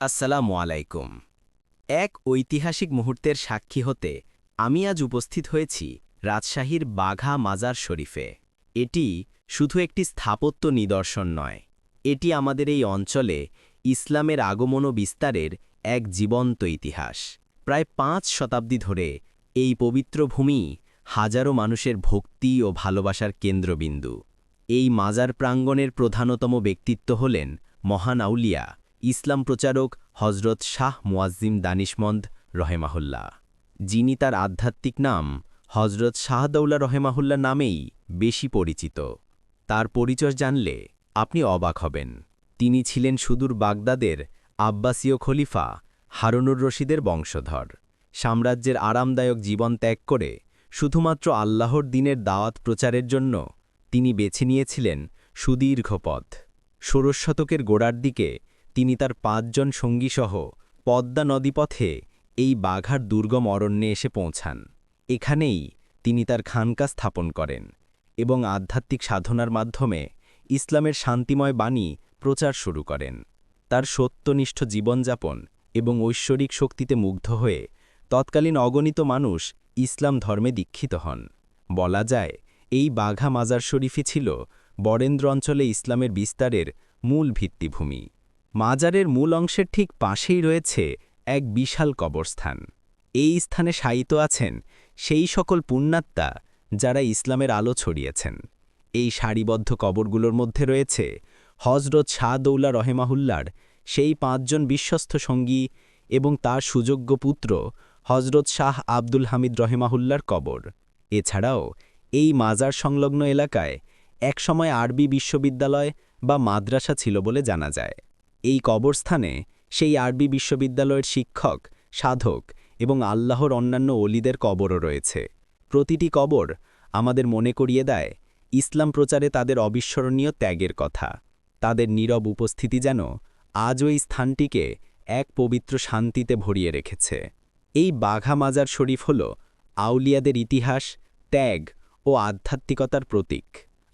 আসসালামু আলাইকুম। এক ঐতিহাসিক মুহূর্তের সাক্ষী হতে আমি আজ উপস্থিত হয়েছি রাজশাহীর বাঘা মাজার শরীফে। এটি শুধু একটি স্থাপত্য নিদর্শন নয়, এটি আমাদের এই অঞ্চলে ইসলামের আগমন ও বিস্তারের এক জীবন্ত ইতিহাস। প্রায় ৫ শতাব্দী ধরে এই পবিত্র ভূমি হাজারো মানুষের ভক্তি ও ভালোবাসার কেন্দ্রবিন্দু। এই মাজার প্রাঙ্গণের প্রধানতম ব্যক্তিত্ব হলেন মহান আউলিয়া ইসলাম প্রচারক হজরত শাহ মুয়াজ্জিম দানিশমন্দ রহেমাহুল্লাহ, যিনি তার আধ্যাত্মিক নাম হজরত শাহদৌলা রহেমাহুল্লাহ নামেই বেশি পরিচিত। তার পরিচয় জানলে আপনি অবাক হবেন। তিনি ছিলেন সুদূর বাগদাদের আব্বাসীয় খলিফা হারুনুর রশিদের বংশধর। সাম্রাজ্যের আরামদায়ক জীবন ত্যাগ করে শুধুমাত্র আল্লাহর দ্বীনের দাওয়াত প্রচারের জন্য তিনি বেছে নিয়েছিলেন সুদীর্ঘ পথ। ষোড়শ শতকের গোড়ার দিকে তিনি তার ৫ জন সঙ্গীসহ পদ্মা নদীপথে এই বাঘার দুর্গম অরণ্যে এসে পৌঁছান। এখানেই তিনি তার খানকা স্থাপন করেন এবং আধ্যাত্মিক সাধনার মাধ্যমে ইসলামের শান্তিময় বাণী প্রচার শুরু করেন। তার সত্যনিষ্ঠ জীবনযাপন এবং ঐশ্বরিক শক্তিতে মুগ্ধ হয়ে তৎকালীন অগণিত মানুষ ইসলাম ধর্মে দীক্ষিত হন। বলা যায়, এই বাঘা মাজার শরীফই ছিল বরেন্দ্র অঞ্চলে ইসলামের বিস্তারের মূল ভিত্তিভূমি। মাজারের মূল অংশের ঠিক পাশেই রয়েছে এক বিশাল কবরস্থান। এই স্থানে শায়িত আছেন সেই সকল পুণ্যাত্মা যারা ইসলামের আলো ছড়িয়েছেন। এই সারিবদ্ধ কবরগুলোর মধ্যে রয়েছে হজরত শাহদৌলা রহেমাহুল্লার সেই ৫ জন বিশ্বস্ত সঙ্গী এবং তার সুযোগ্য পুত্র হজরত শাহ আব্দুল হামিদ রহেমাহুল্লার কবর। এছাড়াও এই মাজার সংলগ্ন এলাকায় একসময় আরবি বিশ্ববিদ্যালয় বা মাদ্রাসা ছিল বলে জানা যায়। এই কবরস্থানে সেই আরবি বিশ্ববিদ্যালয়ের শিক্ষক, সাধক এবং আল্লাহর অন্যান্য অলিদের কবরও রয়েছে। প্রতিটি কবর আমাদের মনে করিয়ে দেয় ইসলাম প্রচারে তাদের অবিস্মরণীয় ত্যাগের কথা। তাদের নীরব উপস্থিতি যেন আজও এই স্থানটিকে এক পবিত্র শান্তিতে ভরিয়ে রেখেছে। এই বাঘা মাজার শরীফ হল আউলিয়াদের ইতিহাস, ত্যাগ ও আধ্যাত্মিকতার প্রতীক।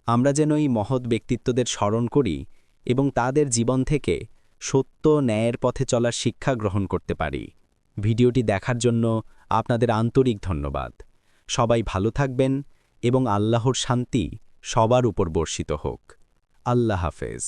আমরা যেন এই মহৎ ব্যক্তিত্বদের স্মরণ করি এবং তাদের জীবন থেকে সত্য ন্যায়ের পথে চলার শিক্ষা গ্রহণ করতে পারি। ভিডিওটি দেখার জন্য আপনাদের আন্তরিক ধন্যবাদ। সবাই ভালো থাকবেন এবং আল্লাহর শান্তি সবার উপর বর্ষিত হোক। আল্লাহ হাফেজ।